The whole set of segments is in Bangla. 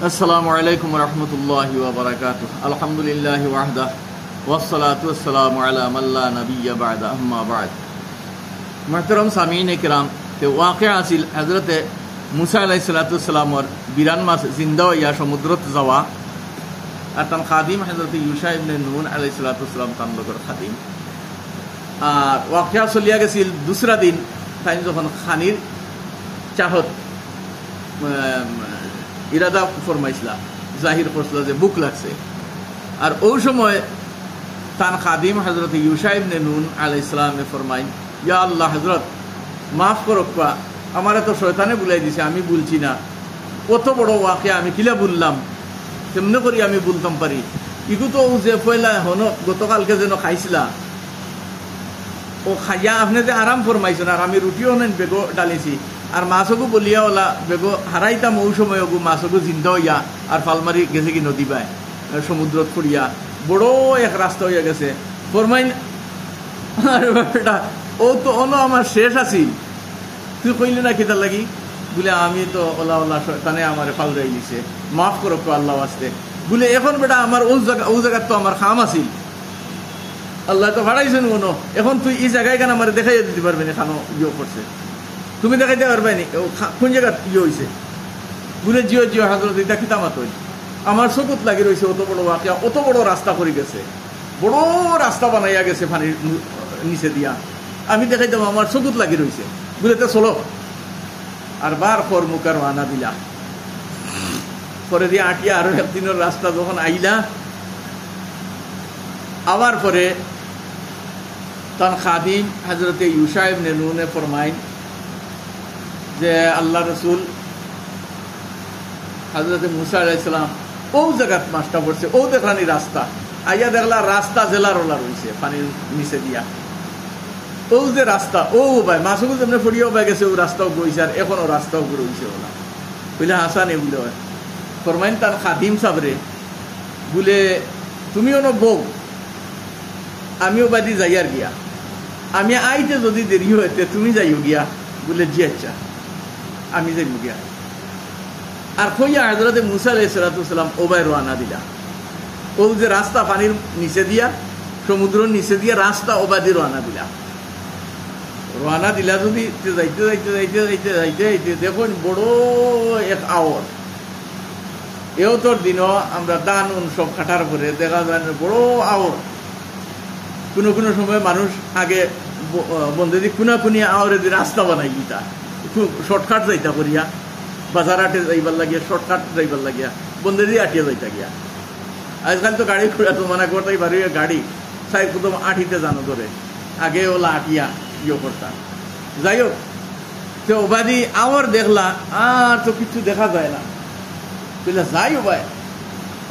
আসসালামু আলাইকুম রহমতুল্লাহি ওয়া বারাকাতুহু। আলহামদুলিল্লাহি ওয়াহদাহ ওয়াসসালাতু ওয়াসসালামু আলা মান লা নাবিয়্যা বা'দা, আম্মা বা'দ। মুহতারাম সামিঈন ইকরাম, তে ওয়াকিয়া আছিল হযরতে মুসা আলাইহিস সালাতু ওয়াসসালামর 92 মাস জিন্দা হইয়া সমুদ্রত যাওয়া, আর তার খাদিম হযরতে ইউশা ইবনে নুন আলাইহিস সালাতু ওয়াসসালাম তার লগর খাদিম। আর ওয়াকিয়া চলিয়া গেছিল দুসরা দিন, তাই যখন খানির চাহত ইরাদা ফরমাইছিলা, জাহির করছিল যে বুক লাগছে। আর ওই সময় তার খাদিম হযরত ইউশা ইবনে নুন আলাইহিস সালামে ফরমাইন, ইয়া আল্লাহ হযরত মাফ করবা, আমারে তো শয়তানে বুলাই দিছে, আমি বলছি না, কত বড় ওয়াকিয়া, আমি কিলা বললাম, কেমনে করি আমি বলতাম পারি। ইগু তো যে পয়লা হন গতকালকে যেন খাইছিলা, ও খাইয়া আপনি যে আরাম ফরমাইছেন, আর আমি রুটিও নেন বেগো ডালিছি, আর মাছগু বলিয়া ওলা বেগো হারাইতাম ওই সময় ওগু মাছগু জিন্দা হইয়া আর ফালমারি গেছে কি নদী বাই সমুদ্রত ফুরিয়া বড় এক রাস্তা হইয়া গেছে ফরমাইন। আর বেটা ও তো অনো আমার শেষ আছিল, তুই কইলি না কিতার লাগি বলে, আমি তো ওলা ওলা শয়তানে আমার ফালরাই দিছে, মাফ করো আল্লাহ আসতে বলে। এখন বেটা আমার ও জায়গার তো আমার খাম আছিল, আল্লাহ তো ভাড়াইছেন কোনো, এখন তুই এই জায়গায় কেন আমার দেখাই দিতে পারবে না, খানো ইয়ে করছে, তুমি দেখাইতে পারবে নি কোন জায়গা ইয়ে হয়েছে বলে, জিও জিও হাজরত এটা খিতামাত হই, আমার চকুত লাগি রয়েছে, অত বড় ওয়াকিয়া, অত বড় রাস্তা করে গেছে, বড় রাস্তা বানাইয়া গেছে পানির নিচে দিয়া, আমি দেখাইতাম আমার চকুত লাগি রয়েছে বলে, তো চলো। আর বার খর মুখার আনা দিলা, পরে দিয়ে আটিয়া আরো একদিনের রাস্তা যখন আইলা, আবার পরে তার খাদিম হযরতে ইউশা ইবনে নুনে ফরমাইন যে আল্লাহ রসুল হযরতে মুসা আলাইহিস সালাম ও জায়গাত মাছটা পড়ছে, ও দেখলানি রাস্তা, আইয়া দেখলা রাস্তা জেলার ওলা রয়েছে পানির নিচে দিয়া, ও যে রাস্তা ও ভাই মাছগুলো যেমনি ফড়িয়াও পাই গেছে, ও রাস্তাও গইছে, আর এখনো রাস্তাও রয়েছে ওলা বলে হাসান এগুলো হয়। ফরমাইন তার খাদিম সাবরে বলে, তুমিও ন বউ, আমিও বাদি যাই আর গিয়া, আমি আইতে যদি দেরি হইতে তুমি যাইও গিয়া বলে, জি আচ্ছা আমি যাইব গিয়া। আর কইয়া হযরতে মুসা আলাইহিস সালাতু ওয়াসসালাম ওবাই রওনা দিলা, ও যে রাস্তা পানির নিচে দিয়া সমুদ্রের নিচে দিয়া রাস্তা ওবাদি রওনা দিলা যদি যাইতে যাইতে যাইতে যাইতে যাইতে যাইতে দেখুন বড় এক আওয়ার, এও তোর দিনও আমরা দান সব খাটার পরে দেখা যায় বড় আওয়ার। কোনো কোনো সময় মানুষ আগে বন্ধে দিয়ে কুনি আওয়ারে দিয়ে রাস্তা বানাই দিতা, খুব শর্টকাট যাইতা করিয়া, বাজার আটে যাইবার লাগিয়া শর্টকাট যাইবার লাগিয়া বন্ধে দিয়ে আটিয়া যাইতা গিয়া। আজকাল তো গাড়ি ঘোড়া তো মানা করতেই পারি, গাড়ি সাই প্রথম আটিতে জানো ধরে, আগে ওলা আটিয়া ইয়ে করতাম। যাই হোক, সে ওবাদি আওয়ার দেখলা, আর তো কিছু দেখা যায় না, বুঝলা যাই ও ভাই,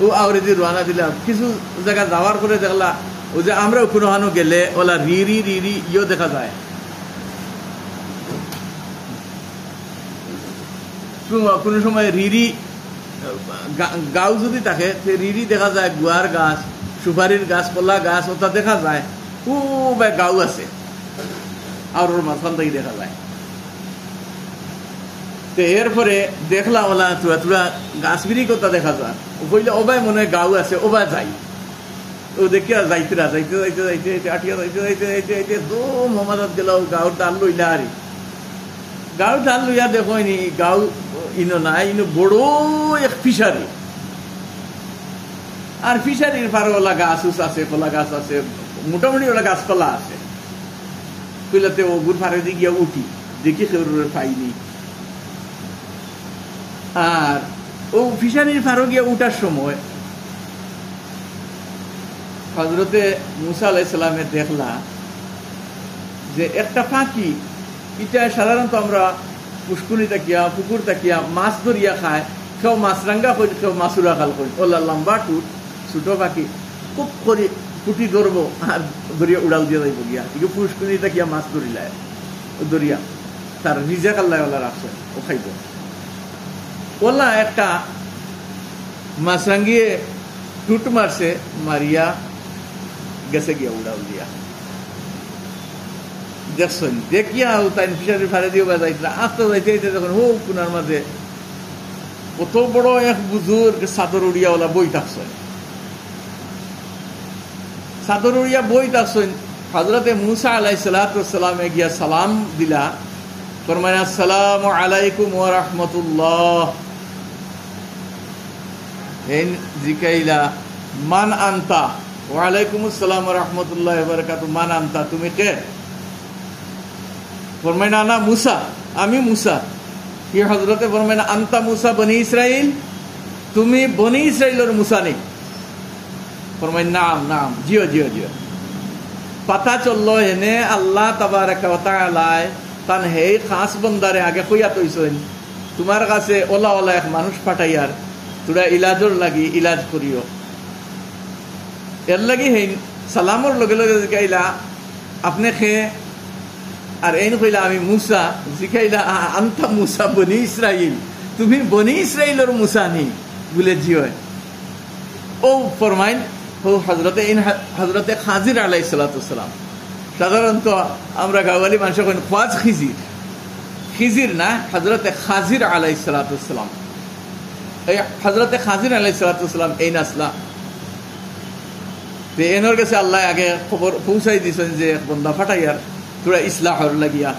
ও আওয়ারে দিয়ে রওনা দিলা, কিছু জায়গা যাওয়ার পরে দেখলা ও যে আমরা কোনো হানো গেলে ওলা রিরি রিরি ইয়ে দেখা যায়, কোনো সময় রিরি গাও যদি থাকে রিরি দেখা যায়, গুয়ার গাছ, সুপারির গাছ, কলা গাছ ওটা দেখা যায়, ও ভাই গাও আছে, আর ওর মাঝখান থেকে দেখা যায়। তো এরপরে দেখলা ওলা তুরা তুরা গাছ বিরি কথা দেখা যায়, ও কইলে ও ভাই মনে হয় গাও আছে, ও ভাই যাই, ও দেখিয়া যাইতেরা যাইতে যাইতে যাইতে যাইতে আটিয়া যাইতে যাইতে যাইতে যাইতে তো মোহাম্মদ গেল গাঁর ডাল লইলা, আরে গাঁর ডাল লইয়া দেখোনি গাঁও ইনো নাই, ইনো বড় এক ফিশারি, আর ফিশারির পারে ওলা গাছ উস আছে, কলা গাছ আছে, মোটামুটি ওলা গাছপালা আছে। কইলাতে ও গুড় ফারে দিয়ে গিয়া উঠি, দেখি কেউ পাইনি। আর ও ফিশারির ফারো গিয়া উঠার সময় হযরতে মুসা আলাইহিস সালামের দেখলা যে একটা পাখি, এটা সাধারণত আমরা পুষ্কুনি তাকিয়া পুকুর তাকিয়া মাছ ধরিয়া খায়, কেউ মাছরাঙ্গা করি, কেউ মাছুরা খাল করি, ওলা লম্বা টুট ছোট পাখি খুব করে কুটি ধরবো আর ধরিয়া উড়াল দিয়ে যাইব গিয়া, এগুলো পুষ্কুনি তাকিয়া মাছ ধরিলায় ধরিয়া তার নিজে কাল্লায় ওলা রাখছে, ও খাইব। ওলা একটা মাছরাঙ্গিয়ে টুট মারছে, মারিয়া গেছে গিয়া উড়াল দিয়া, দেখছেন দেখিয়া তাই ফিশারি ফারে দিয়ে যাইছিল, আস্তে যাইতে যখন হো কোনার মাঝে কত বড় এক বুজুর্গ চাদর উড়িয়াওয়ালা বই থাকছেন, চাদর উড়িয়া বই থাকছেন। হযরতে মুসা আলাইহিস সালামে গিয়া সালাম দিলা, ফরমায় আসসালামু আলাইকুম ওয়া রাহমাতুল্লাহ। এন জিকাইলা মান আনতা, ওয়া আলাইকুমুস সালাম ওয়া রাহমাতুল্লাহি ওয়া বারাকাতুহু, মান আনতা, তুমি কে? ফরমায় না না মুসা, আমি মুসা। কি হযরতে ফরমায় না আনতা মুসা বনি ইসরাইল, তুমি বনি ইসরাইলের মুসা নেই? ফরমায় নাম নাম, জিও জিও জিও। পাতা চললো এনে আল্লাহ তাবারাকা ওয়া তাআলা তান হে খাস বন্দারে আগে কইয়া তৈছেন, তোমার কাছে ওলা ওলা এক মানুষ পাঠাইয়ার তোরা ইলাজর লাগি ইলাজ করিও। এর লাগি হেন সালামর লগে লগে জিকাইলা আপনি খে, আর এই কইলা আমি মুসা। জিকাইলা আনতা মুসা বনি ইসরাইল, তুমি বনি ইসরাইলের মুসা নি? বলে জিও। ও ফরমাইন ও হযরতে খাজির আলাইহিস সালাম। সাধারণত আমরা গাওয়ালি মানুষ কইন খাজ খিজির, খিজির না, হযরতে খাজির আলাইহিস সালাম। এই হযরতে খাজির আলাইহিস সালাম এই নাসলা এনর কাছে আল্লাহ আগে খবর পৌঁছাই দিয়েছেন যে এক বন্দা ফাটাইয়ার তোরা ইসলাহর লাগিয়া।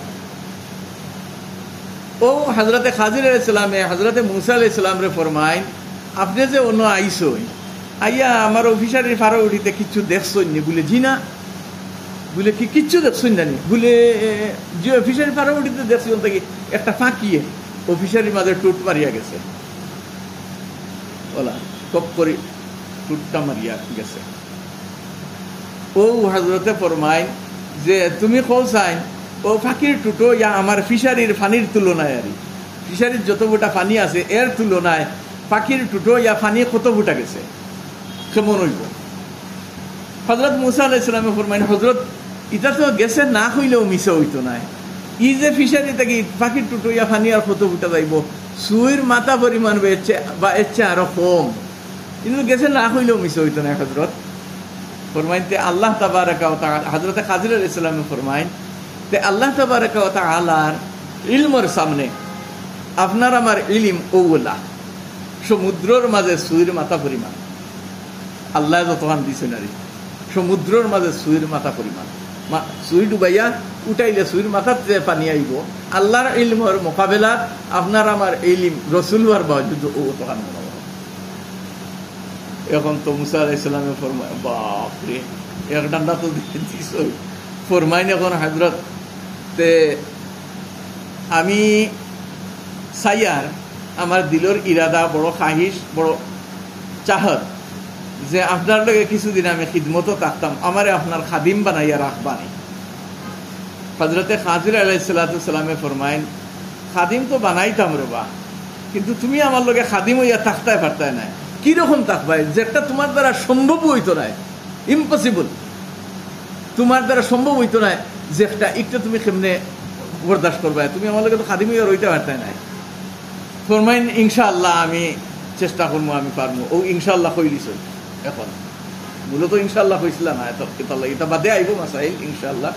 ও হযরতে খাজির আলাইহিস সালামে হযরতে মুসা আলাইহিস সালামরে ফরমাইন, আপনি যে অন্য আইসই আইয়া আমার অফিসারের ফারা উঠিতে কিচ্ছু দেখছই নি? বলে জি না। বলে কি কিচ্ছু দেখছই না নি? বলে যে অফিসারের ফারা উঠিতে দেখছি কি একটা ফাঁকিয়ে অফিসারের মাঝে টুট মারিয়া গেছে, ওলা টপ করে টুটটা মারিয়া গেছে। ও হযরতে ফরমাইন যে তুমি কৌসাইন ও ফাঁকির টুটো ইয়া আমার ফিশারির ফানির তুলনায়, আর ফিশারির যত ফুটা পানি আছে এর তুলনায় পাখির টুটো ইয়া ফানি কত ফুটা গেছে, কেমন হইব? হযরত মুসা আলাইহিস সালামে ফরমাইন, হযরত ইটা তো গেছে না হইলেও মিশা হইতো না। ই যে ফিশারি থেকে পাখির টুটো ইয়া ফানি আর কত ফুটা যাইব, সুইর মাথা পরিমাণ বা এর চেয়ে আরো কম, কিন্তু গেছে না হইলেও মিশা হইতো না। হযরত ফরমাইতে আল্লাহ তাবারাকা ওয়া তাআলা, হযরতে খাজির আলাইহিস সালামে ফরমাইন তে আল্লাহ তাবারাকা ওয়া তাআলার ইলমের সামনে আপনার আমার ইলম ওগুলা সমুদ্রের মাঝে সুইর মাথা পরিমাণ। আল্লাহ যতখান দিছেন আর সমুদ্রের মাঝে সুইর মাথা পরিমাণ, সুই ডুবাইয়া উঠাইলে সুইর মাথার যে পানি আইব, আল্লাহর ইলমের মোকাবেলা আপনার আমার ইলম রসুল হওয়ার বাজুদ ও তখন। এখন তো মুসা আলাইহিস সালামে ফরমায়, বাপরে এক ডান্ডা তো দিছ ফরমাইন। এখন হযরত তে আমি সাইয়ার আমার দিলর ইরাদা বড় খাহিস, বড় চাহত যে আপনার লগে কিছুদিন আমি খিদমতও থাকতাম, আমারে আপনার খাদিম বানাইয়া রাখবানি। হযরতে খাজির আলাইহিস সালামে ফরমাইন, খাদিম তো বানাইতাম রবা, কিন্তু তুমি আমার লগে খাদিম হইয়া থাকতাই পারতাই না। কিরকম থাকবাই? যেটা তোমার দ্বারা সম্ভব হইতো না, ইম্পসিবল, তোমার দ্বারা সম্ভব হইতো না, যেটা একটা তুমি কেমনে বরদাস্ত করবা? তুমি আমার লগে তো খাদিম হইয়া রইতে পারতাই না। ফরমাইন ইনশাআল্লাহ আমি চেষ্টা করবো, আমি পারবো। ও ইনশাআল্লাহ কইলিস। এখন মূলত ইনশাআল্লাহ কইছিল না, এটা বাদে আইব মাসাইল ইনশাআল্লাহ।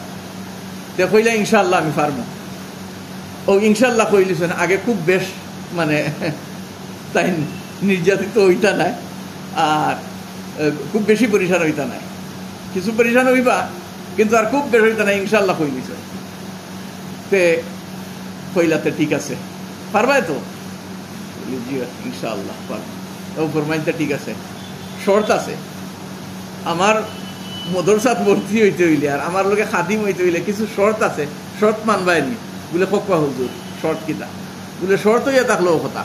তে কইলা ইনশাআল্লাহ আমি পারবো। ও ইনশাআল্লাহ কইলিস। আগে খুব বেশ মানে তাই নির্যাতিত হইতা নাই, আর খুব বেশি পরিশান হইতা নাই, কিছু পরিশান হইবা কিন্তু আর খুব বেশ হইতা নাই। ইনশাআল্লাহ কইলিস। তে কইলাতে ঠিক আছে, পারবাই তো? ইনশাআল্লাহ পারবো। ও ফরমাইনটা ঠিক আছে, শর্ত আছে, আমার মদরসাত ভর্তি হইতে হইলে আর আমার লোকে খাদিম হইতে হইলে কিছু শর্ত আছে, শর্ত মানবাইনি। বলে খোকা হুজুর শর্ত কিতা? বলে শর্ত হইয়া থাকলো কথা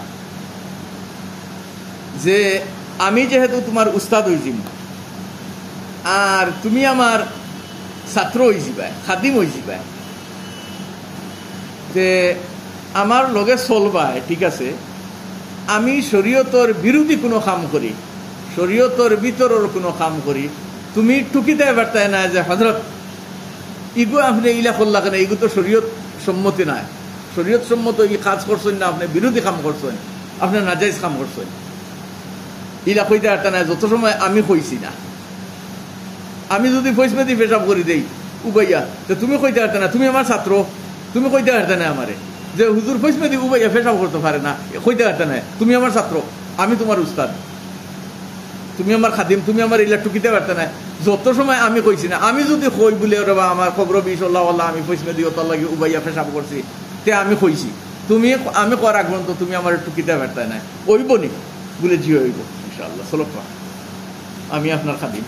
যে আমি যেহেতু তোমার উস্তাদ হইছিম আর তুমি আমার ছাত্র হইছিবা, খাদিম হইছিবা, যে আমার লগে চলবাই, ঠিক আছে? আমি শরীয়তর বিরোধী কোনো কাম করি, শরীয়তর ভিতরের কোনো কাম করি, তুমি টুকিতে পারতাই না যে হযরত ইগো আপনি ইলা করলা কেন, ইগো তো শরীয়ত সম্মতি নাই, শরীয়ত সম্মত ই কাজ করছেন না, আপনি বিরোধী কাম করছেন, আপনি নাজাইজ কাম করছেন, ইলা কইতে পারতা না। যত সময় আমি কইছি না, আমি যদি ফৈসমেদি পেশাব করে দেই উবাইয়া, তো তুমি কইতে পারতা না, তুমি আমার ছাত্র, তুমি কইতে পারতা না আমারে, যে হুজুর ফৈসমেদি উবাইয়া পেশাব করতে পারে না, কইতে পারতে না, তুমি আমার ছাত্র, আমি তোমার উস্তাদ, তুমি আমার খাদিম, তুমি আমার ইলা টুকিতে পারতে না। যত সময় আমি কইছি না, আমি যদি কই বলে ওরে বা আমার খবর বিশাল্লাহ আমি ফৈসমেদি ওতার লাগে উবাইয়া পেশাব করছি, তে আমি কইছি, তুমি আমি কর আগ্রহ তো তুমি আমার টুকিতে পারতে না, ওইব নি বলে জি হইব ইনশাআল্লাহ, চলো আমি আপনার খাদিম।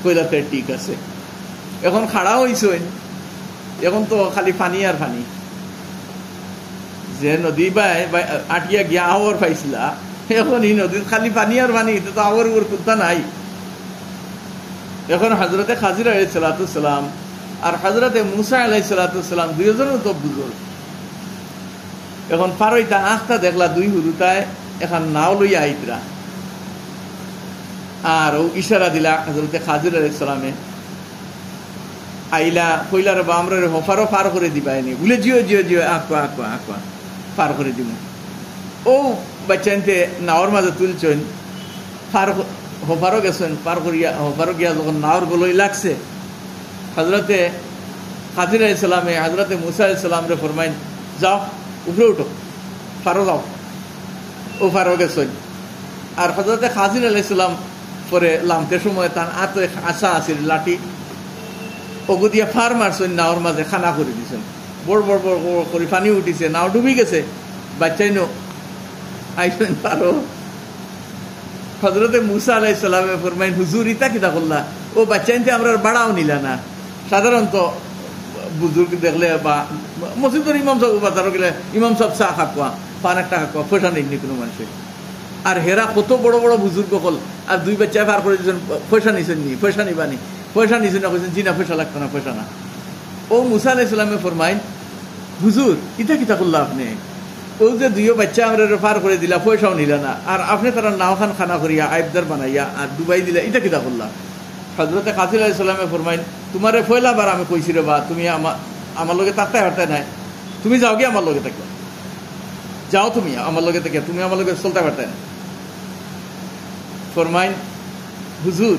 কইলাতে ঠিক আছে। এখন খাড়া হইছেন, এখন তো খালি পানি আর পানি, যে নদী বাই আটিয়া গিয়া আওয়ার পাইছিলা, এখন এই নদীর খালি পানি আর পানি, তো আওয়ার উপর কুত্তা নাই। এখন হযরতে খাজির আলাইহিস সালাম আর হযরতে মুসা আলাইহিস সালাম দুইজনও তো বুজুর্গ। এখন পারইতা আখটা দেখলা দুই হুরুতায় এখন নাও লইয়া আইতরা, আর ও ইশারা দিলা হযরতে খাজির আলাইহিস সালামে, আইলা কইলার বা আমরা হফারও পার করে দিবাইনি বলে, জিও জিও জিও আঁকা আঁকা আঁকা পার করে দিব। ও বাচ্চাইতে নাওর মাঝে তুলছেন, হফারও গেছেন, পার করিয়া হফারও গিয়া যখন নাওর গলই লাগছে, হযরতে খাজির আলাইহিস সালামে হযরতে মুসা আলাইহিস সালামরে ফরমাইন, যাও উপরে উঠো, পারো যাও। ও পারও গেছেন। আর হযরতে খাজির আলাইহিস সালাম পরে লামতে সময় তার আত আশা আছিল লাঠি, ওগু দিয়া ফার মারছেন, নাওর মাঝে খানা করে দিছেন, বড় বড় বড় করে পানি উঠিছে, নাও ডুবি গেছে। বাচ্চাই নো আইসেন পারো। হযরতে মুসা আলাইহিস সালামে ফরমাইন, হুজুর ইতা কিতা করলা? ও বাচ্চাইতে আমরা বাড়াও নিলা না। সাধারণত বুজুর্গ দেখলে বা মসজিদের ইমাম সাহেব বাজারও গেলে ইমাম সাহেব চা খাকুয়া, পান একটা খাকুয়া, পয়সা নেই কোনো মানুষের। আর হেরা কত বড় বড় বুজুর্গ হল, আর দুই বাচ্চা পার করে দিয়েছেন, পয়সা নিছেন নি, পয়সা নিবানি, পয়সা নিছেন না, কইছেন জি না পয়সা লাগতো না, পয়সা না। ও মুসা আলাইহিস সালামে ফরমাইন, হুজুর ইটা কিতা করলা আপনি? ও যে দুইও বাচ্চা আমরা পার করে দিলা, পয়সাও নিলা না, আর আপনি তারা নাও খান খানা করিয়া আইবদার বানাইয়া আর ডুবাই দিলা, ইটা কিতা করলা? হযরতে খাজির আলাইহিস সালামে ফরমাইন, তোমারে পয়লাবার আমি কইছি রে বা, তুমি আমার লগে থাকতে পারতে নাই, তুমি যাও গিয়ে আমার লগে থাকো, যাও তুমি আমার লগে থেকে, তুমি আমার লগে চলতে পারতে না। ফরমাইন, হুজুর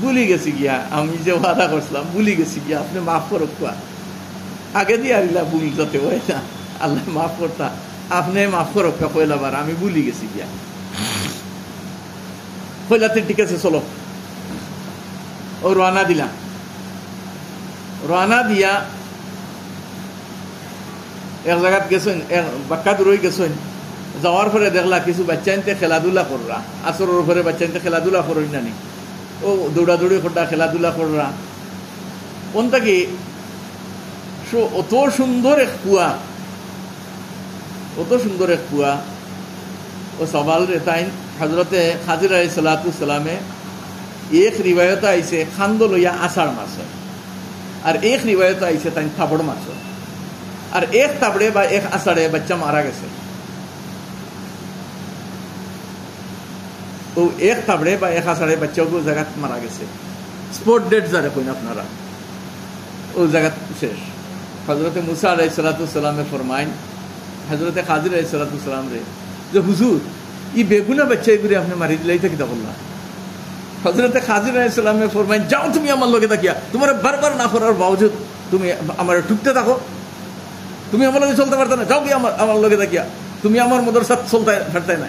ভুলি গেছি গিয়া, আমি যে ওয়াদা করছিলাম ভুলি গেছি গিয়া, আপনি মাফ করো, আগে দিয়ে আরিলা ভুল যাতে হয় না, আল্লাহ মাফ করতা, আপনি মাফ করো পয়লাবার, আমি ভুলি গেছি গিয়া। পয়লাতে ঠিক আছে চলো। ও রওনা দিলাম, রওনা দিয়া এক জায়গাত গেছেন, বাক্কা দূরই গেছেন। যাওয়ার পরে দেখলা কিছু বাচ্চা আনতে খেলাধুলা কররা, আসরের পরে বাচ্চা আনতে খেলাধুলা করই নানি, ও দৌড়াদৌড়ি কররা, খেলাধুলা কররা। কোনটা কি অত সুন্দর এক কুয়া, অত সুন্দর এক কুয়া। ও সবাল রে তাই হযরতে খাজির আলাইহিস সালামে এক রিবায়ত আইছে খান্দ লইয়া আষাঢ় মাস, আর এক রিবায়ত আইছে তাই থাবড় মাস, আর এক তাবড়ে বা এক আষাঢ়ে বাচ্চা মারা গেছে। ও এক তাবড়ে বা এক আষাঢ়ে বাচ্চা জায়গা মারা গেছে, স্পট ডেট যারা কইন আপনারা, ও জায়গা শেষ। হযরতে মুসা আলাইহিস সালামে ফরমাইন হযরতে খাজির আলাইহিস সালাম রে, যে হুজুর ই বেগুনা বাচ্চা এগুলি আপনি মারি দিলে, এটা কিতা বললা? হযরতে খাজির আলাইহিস সালামে ফরমাইন, যাও তুমি আমার লগে থাকিয়া, তোমার বারবার না করার বাবজুদ তুমি আমার টুকতে থাকো, তুমি আমার লগে চলতে পারতে না, যাও কি আমার লগে থাকিয়া, তুমি আমার মাদ্রাসা চলতে পারতে না।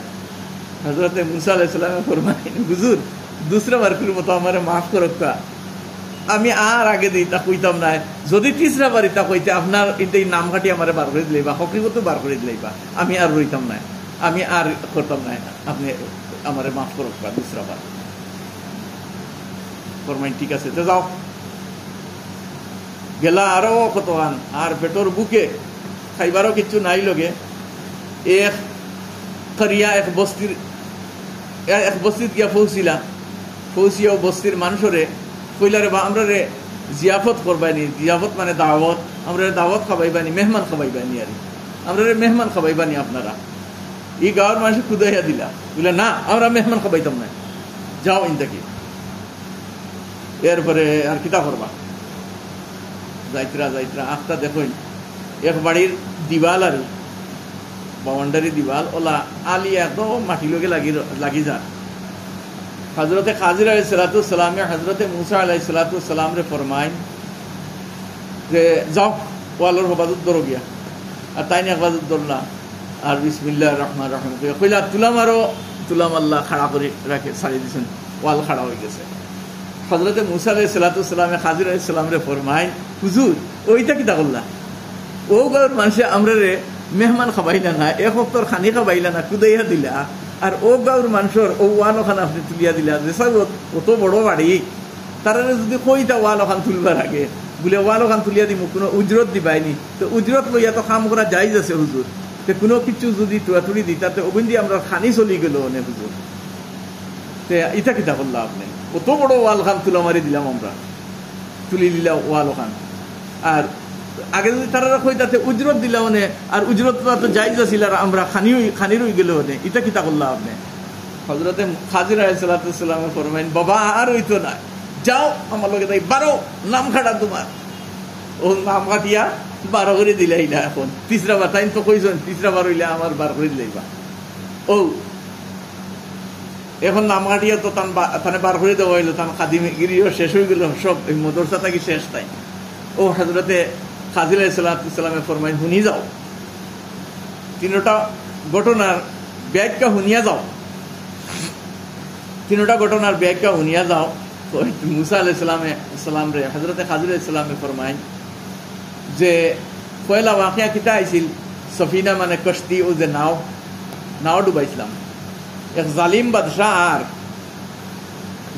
হযরতে মুসা আলাইহিস সালামে ফরমাইন, হুজুর দুসরা বারকুর মতো আমারে মাফ করো, আমি আর আগে দিই তা কইতাম না, যদি তিসরা বাড়ি তা কইতে আপনার এই নাম কাটি আমার বার করে দিলেই বা হকিগত বার করে দিলেই বা আমি আর রইতাম না, আমি আর করতাম না, আপনি আমার মাফ করো বা দুসরা বার। ফরমাইন ঠিক আছে, তো যাও। গেলা আরো কতক্ষণ, আর পেটর বুকে খাইবারও কিছু নাই লগে। এক করিয়া এক বস্তির গিয়া পৌঁছিলা, পৌঁছিয়াও বস্তির মানুষরে কইলারে বা আমরা রে জিয়াফত করবানি, জিয়াফত মানে দাওয়াত, আমরা দাওয়াত খাবাইবানি, মেহমান খাবাইবানি, আর আমরা রে মেহমান খাবাইবানি আপনারা। এই গাঁৱৰ মানুষ কুদাইয়া দিলা, বলে না আমরা মেহমান খাবাইতাম না, যাও ইনতাকি। এরপরে আর কিতা করবা, যাইতরা যাইতরা আখটা দেখুন এক বাড়ির দিবাল, আর বাউন্ডারি দিবাল ওলা আলি একদম মাটি লগে লাগি যা। হযরতে খাজির আলাইহিস সালামে হযরতে মুসা আলাইহিস সালাম রে ফরমাইন যে যাও ওয়ালোর হেফাজত ধরো গিয়া, আর তাই না একবার ধরলা আর বিসমিল্লাহির রহমানির রহিম কইলা তুলাম, আরো তুলাম আল্লাহ খাড়া করে রাখে ছাড়ি দিয়েছেন, ওয়াল খাড়া হয়ে গেছে। হযরতে মুসা আলাইহিস সালামে খাজির আলাইহিস সালামরে ফরমাই, হুজুর ওইটা কিতা করলা? ও গাঁর মানুষে আমরা রে মেহমান খাবাইলা না, এক হক্তর খানি খাবাইলা না, কুদাইয়া দিলা, আর ও গাঁর মানুষের ও ওয়াল ওখান আপনি তুলিয়া দিলা, যে সব অত বড় বাড়ি তারা যদি কইতা ওয়াল ওখান তুলবার আগে বলে ওয়াল ওখান তুলিয়া দিব, কোনো উজরত দিবাইনি, তো উজরত লইয়া তো কাম করা যাইজ আছে হুজুর, তো কোনো কিছু যদি টুয়াটুড়ি দিতা তো ওখান দিয়ে আমরা খানি চলি গেল অনেক হুজুর, তে ইটা কিতা করলা আপনি? অত বড় ওয়াল খান তুলা মারি দিলাম আমরা, তুলি দিলা ওয়াল ওখান, আর আগে যদি তারা কইতাতে উজরত দিলা মানে, আর উজরত তো যাইজ আছিল, আর আমরা খানি রই গেল মানে, ইটা কিতা করলা আপনি? হযরতে খাজির আলাইহিস সালামে ফরমাইন, বাবা আর হইতো না, যাও আমার লগে তাই 12 নাম খাটা তোমার, ও নাম কাটিয়া 12 করে দিলাইলা। এখন তিসরা বার তাই তো কইছেন, তিসরা বার হইলে আমার 12 করে দিলাইবা। ও এখন নাম কাটিয়া তো তানে 12 করে দেওয়া হইলো, তান খাদিমগিরিও শেষ হয়ে গেল, সব এই মাদ্রাসা থাকি শেষ। তাই ও হযরতে খাজির আলাইহিস সালামে ফরমাইন, শুনি যাও, তিনটা ঘটনার ব্যাখ্যা শুনিয়া যাও, তিনটা ঘটনার ব্যাখ্যা শুনিয়া যাও। তো মুসা আলাইহিস সালাম রে হযরতে খাজির আলাইহিস সালামে ফরমাইন যে পয়লা ওয়াকিয়া কিতা আইছিল, সফিনা মানে কশতি, ও যে নাও ডুবাইছিলাম, এক জালিম বাদশাহ আর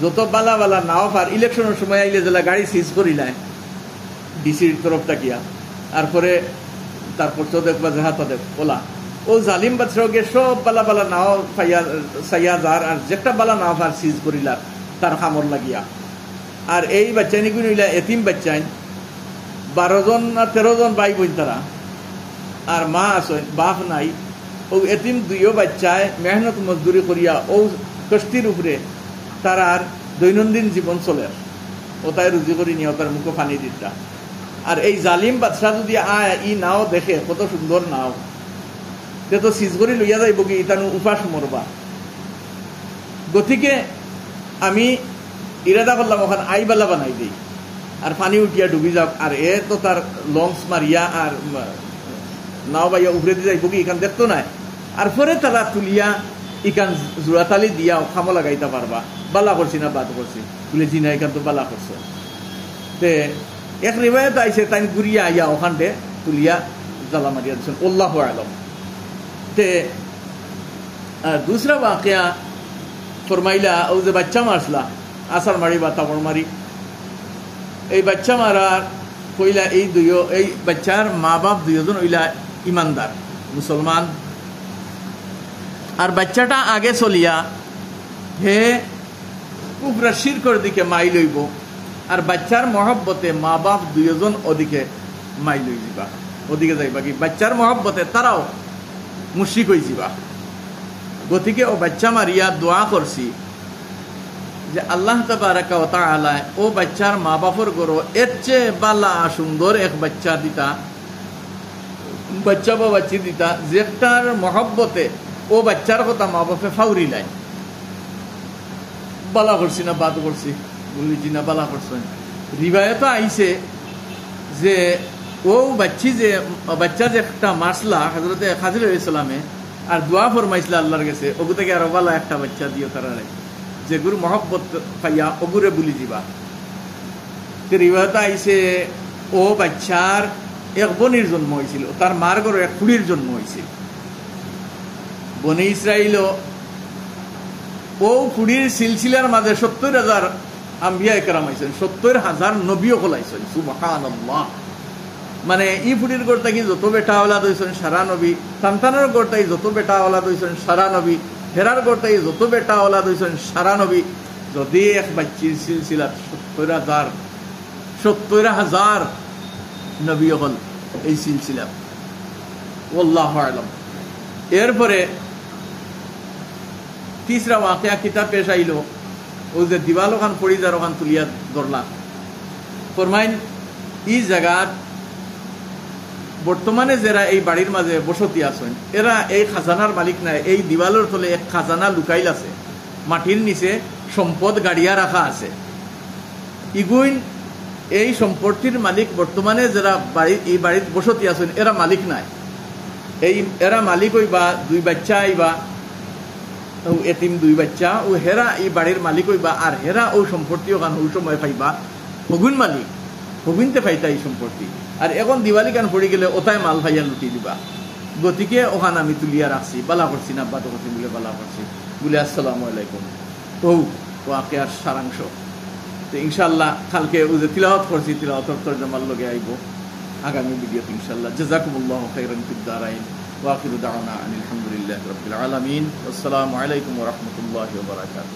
যত বালা বালা নাও আর ইলেকশনের সময় আইলে যেলা গাড়ি সিজ করিলায় ডিসির তরফ তাকিয়া, তারপরে তারপর তো দেখবা যাহাতা দেখ ওলা, ও জালিম বাদশাহকে সব বালা বালা নাও সাইয়া যার, আর যেটা বালা নাও আর সিজ করিলার তার খামর লাগিয়া। আর এই বাচ্চানি গুলো এতিম বাচ্চাই 12 জন না 13 জন ভাই বোন তারা, আর মা আসেন, বাপ নাই, ও এতিম দুইও বাচ্চায় মেহনত মজদুরি করিয়া ও কষ্টির উপরে তার আর দৈনন্দিন জীবন চলে, ও তাই রুজি করি নিয়ে তার মুখে পানি দিতা। আর এই জালিম বাদশাহ যদি আয় ই নাও দেখে কত সুন্দর নাও, সে তো সিজ করে লইয়া যাইব কি, ইতানু উপাস মরবা। গতিকে আমি ইরাদা করলাম ওখানে আইবালা বানাই দিই, আর পানি উঠিয়া ডুবি যাক, আর এ তো তার লঞ্চ মারিয়া আর নাও বাইয়া উভরে দিয়ে যাইব কি, এখান দেখতো নাই। আর পরে তারা তুলিয়া ইখান জোড়াতালি দিয়া খামো লাগাইতে পারবা, বালা করছি না বাদ করছি বলে, জি না এখান তো বালা করছো। তে এক রিবায়ত আইসে তাই ঘুরিয়া আইয়া ওখানটে তুলিয়া জ্বালা মারিয়া দিচ্ছেন, আল্লাহু আলম। তে দুসরা বাকিয়া ফরমাইলা, ও যে বাচ্চা মারসলা আসার মারি বা তাপড় মারি, এই বাচ্চা মারার কইলা এই বাচ্চার মা বাপ দুইজন ওইলা ইমানদার মুসলমান, আর বাচ্চাটা আগে চলিয়া হে কুফরা শিরকর দিকে মাই লইব, আর বাচ্চার মহব্বতে মা বাপ দুইজন ওদিকে মাই লই যাবা, ওদিকে যাইবা কি বাচ্চার মহব্বতে তারাও মুশরিক হয়ে যাবা। গতিকে ও বাচ্চা মারিয়া দোয়া করছি যে আল্লাহ তাবারাকা ওয়া তাআলা ও বাচ্চার মা বাপর গরো এর চেয়ে বালা সুন্দর এক বাচ্চা দিতা, বাচ্চা বা বাচ্চি দিতা যেটার মহব্বতে ও বাচ্চার কথা মা বাপে ফাউরি লাই। বালা করছি না বাদ করছি বলি, জি না বালা করছেন। রিবায়ত আইছে যে ও বাচ্চা যে একটা মাসলা হযরতে খাজির আলাইহিস সালামে আর দোয়া ফরমাইছিল আল্লাহর কাছে, ওগু থেকে আরো বালা একটা বাচ্চা দিও তারা, যে গুরু মহব্বত পাইয়া ওগুরে বলি দিবা। রিবায়ত আইছে ও বাচ্চার এক বোনের জন্ম হয়েছিল, তার মার ঘরে এক খুড়ির জন্ম হয়েছিল। বনি ইসরাইল ও খুড়ির সিলসিলার মাঝে 70,000 আম্বিয়া একরাম আইছেন, 70,000 নবীও খোলাইছেন, সুবহানাল্লাহ। মানে ই ফুটির গড় থাকি যত বেটা আওলাদ হয়েছেন সারা নবী, সন্তানের গড় থাকি যত বেটা আওলাদ হয়েছেন সারা নবী, হেরার গড় থাকি যত বেটা আওলাদ হয়েছেন সারা নবী। যদি এক বাচ্চির সিলসিলা 70,000 নবী হল এই সিলসিলা, আল্লাহু আ'লাম। এরপরে তিসরা ওয়াকিয়া কিতাব পেশ আইল, ও যে দিওয়াল ওখান পড়ি যার ওখান তুলিয়া ধরলা ফরমাইন, এই জায়গার বর্তমানে যারা এই বাড়ির মাঝে বসতি আছেন এরা এই খাজানার মালিক নাই, এই দিওয়ালের তলে এক খাজানা লুকাইল আছে, মাটির নিচে সম্পদ গাড়িয়া রাখা আছে। ইগুইন এই সম্পত্তির মালিক বর্তমানে যারা এই বাড়ির বসতি আছেন এরা মালিক নাই, এই এরা মালিক হইবা 2 বাচ্চা আইবা ও এতিম 2 বাচ্চা ও হেরা এই বাড়ির মালিক হইবা আর হেরা ও সম্পত্তিও কান ও সময় পাইবা হগুন মালিক হগুনতে পাইতা এই সম্পত্তি আর এখন দিওয়ালি কান পড়ে গেলে ওটাই মাল ভাইয়া লুটি দিবা গতিকে ওখানে আমি তুলিয়া রাখছি বালা করছি না বাদ করছি বলে বালা করছি বলে আসসালামু আলাইকুম ও ওকে আর সারাংশ তো ইনশাআল্লাহ কালকে ও যে তিলাওয়াত করছি তিলাওয়াতের তরজমার লগে আইব আগামী ভিডিওতে ইনশাআল্লাহ জাযাকুমুল্লাহু খাইরান ফিদ দারাইন ওয়া আখিরু দাওয়ানা আনিল হামদুলিল্লাহি রাব্বিল আলামিন আসসালামু আলাইকুম ওয়া রাহমাতুল্লাহি ওয়া বারাকাতুহু।